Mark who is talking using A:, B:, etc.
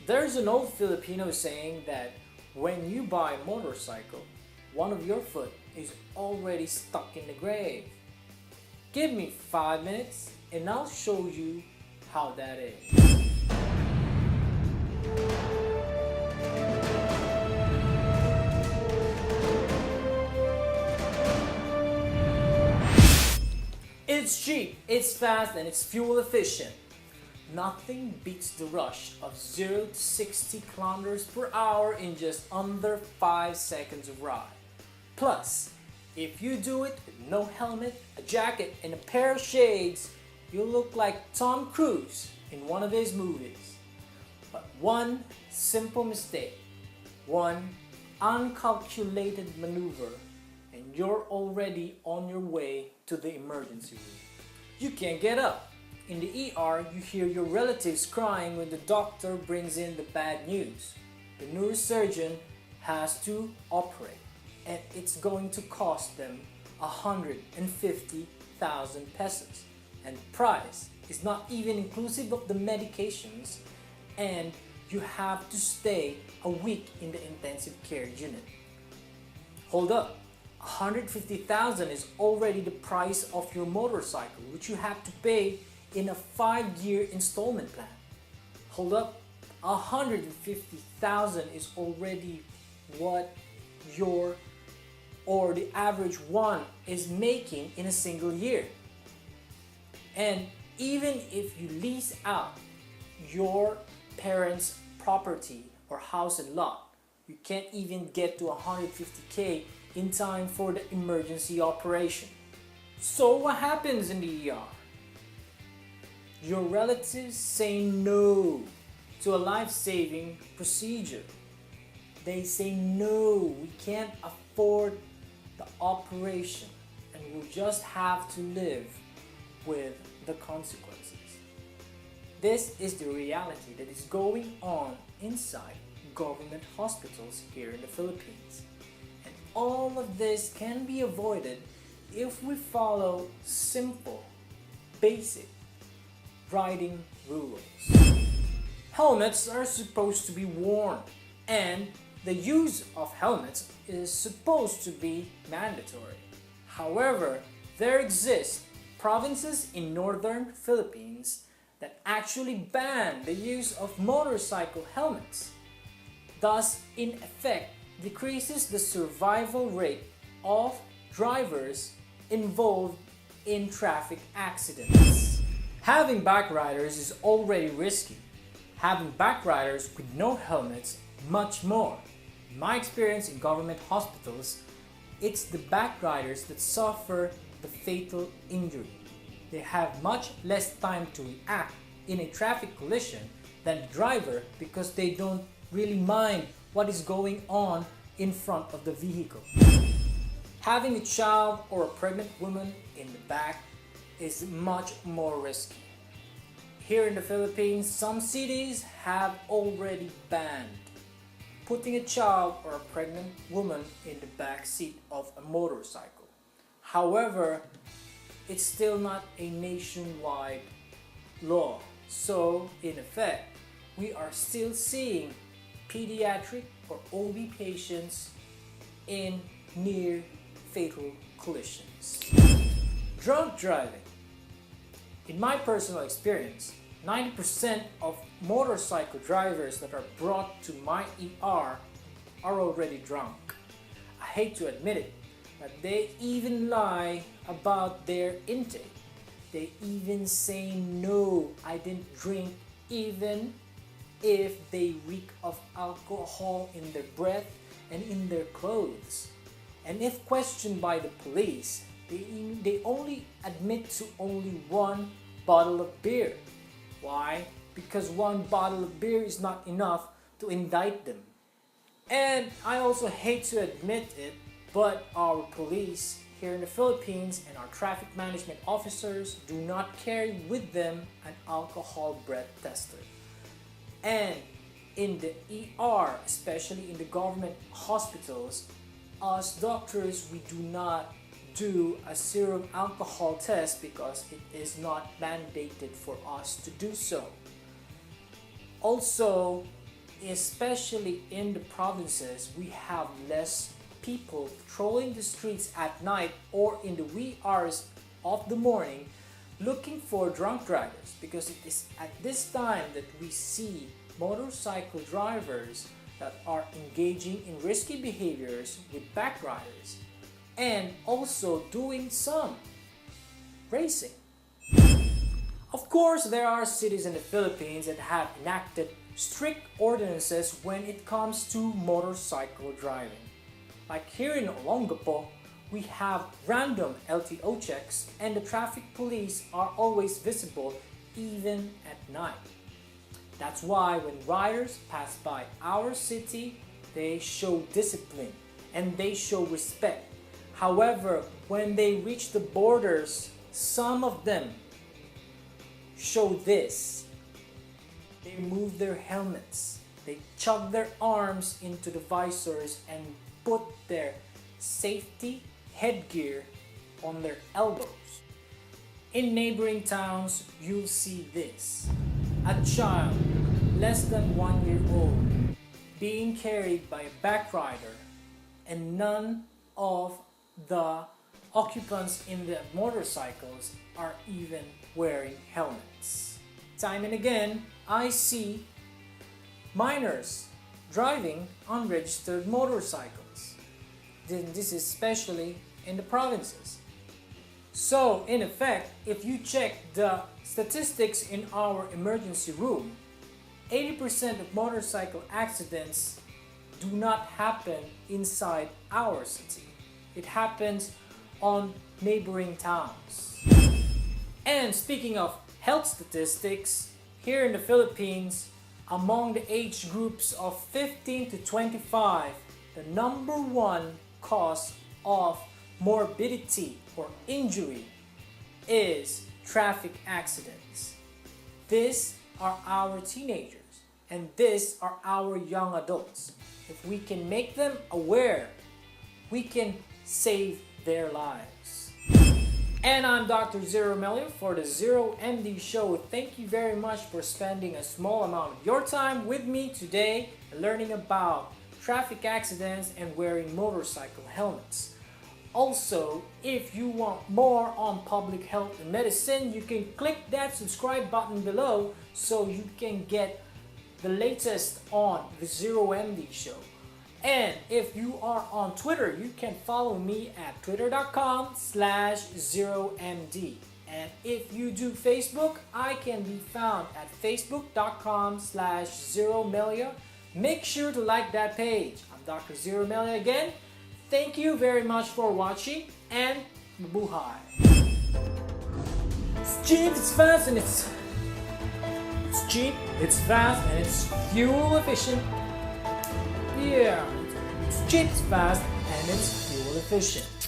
A: There's an old Filipino saying that when you buy a motorcycle, one of your foot is already stuck in the grave. Give me 5 minutes and I'll show you how that is. It's cheap, it's fast, and it's fuel efficient. Nothing beats the rush of 0 to 60 kilometers per hour in just under 5 seconds of ride. Plus, if you do it with no helmet, a jacket, and a pair of shades, you'll look like Tom Cruise in one of his movies. But one simple mistake, one uncalculated maneuver, and you're already on your way to the emergency room. You can't get up. In the ER, you hear your relatives crying when the doctor brings in the bad news. The neurosurgeon has to operate, and it's going to cost them 150,000 pesos. And price is not even inclusive of the medications, and you have to stay a week in the intensive care unit. Hold up, 150,000 is already the price of your motorcycle, which you have to pay in a 5-year installment plan. Hold up, 150,000 is already what the average one is making in a single year. And even if you lease out your parents' property or house and lot, you can't even get to 150K in time for the emergency operation. So what happens in the ER? Your relatives say no to a life-saving procedure. They say no, we can't afford the operation and we'll just have to live with the consequences. This is the reality that is going on inside government hospitals here in the Philippines. And all of this can be avoided if we follow simple, basic riding rules. Helmets are supposed to be worn, and the use of helmets is supposed to be mandatory. However, there exist provinces in northern Philippines that actually ban the use of motorcycle helmets, thus in effect decreases the survival rate of drivers involved in traffic accidents. Having backriders is already risky. Having backriders with no helmets, much more. In my experience in government hospitals, it's the backriders that suffer the fatal injury. They have much less time to react in a traffic collision than the driver because they don't really mind what is going on in front of the vehicle. Having a child or a pregnant woman in the back is much more risky. Here in the Philippines, some cities have already banned putting a child or a pregnant woman in the back seat of a motorcycle. However, it's still not a nationwide law. So, in effect, we are still seeing pediatric or OB patients in near fatal collisions. Drunk driving. In my personal experience, 90% of motorcycle drivers that are brought to my ER are already drunk. I hate to admit it, but they even lie about their intake. They even say no, I didn't drink, even if they reek of alcohol in their breath and in their clothes. And if questioned by the police, they only admit to only one bottle of beer. Why? Because one bottle of beer is not enough to indict them. And I also hate to admit it, but our police here in the Philippines and our traffic management officers do not carry with them an alcohol breath tester. And in the ER, especially in the government hospitals, us doctors, we do not do a serum alcohol test because it is not mandated for us to do so. Also, especially in the provinces, we have less people patrolling the streets at night or in the wee hours of the morning looking for drunk drivers, because it is at this time that we see motorcycle drivers that are engaging in risky behaviors with backriders and also doing some racing. Of course, there are cities in the Philippines that have enacted strict ordinances when it comes to motorcycle driving. Like here in Olongapo, we have random LTO checks and the traffic police are always visible even at night. That's why when riders pass by our city, they show discipline and they show respect. However, when they reach the borders, some of them show this. They remove their helmets, they chug their arms into the visors and put their safety headgear on their elbows. In neighboring towns, you'll see this. A child less than 1 year old being carried by a backrider, and none of the occupants in the motorcycles are even wearing helmets. Time and again, I see minors driving unregistered motorcycles. This is especially in the provinces. So, in effect, if you check the statistics in our emergency room, 80% of motorcycle accidents do not happen inside our city. It happens on neighboring towns. And speaking of health statistics, here in the Philippines, among the age groups of 15 to 25, the number one cause of morbidity or injury is traffic accidents. These are our teenagers and these are our young adults. If we can make them aware, we can save their lives. And I'm Dr. Zero Melio for the Zero MD Show. Thank you very much for spending a small amount of your time with me today, learning about traffic accidents and wearing motorcycle helmets. Also, if you want more on public health and medicine, you can click that subscribe button below so you can get the latest on the Zero MD Show. And if you are on Twitter, you can follow me at twitter.com/0md. And if you do Facebook, I can be found at facebook.com/0melia. Make sure to like that page. I'm Dr. Zero Melia again. Thank you very much for watching and mabuhay. It's cheap, it's fast, and it's cheap, it's fast, and it's fuel efficient. Yeah, it's cheap, it's fast, and it's fuel efficient.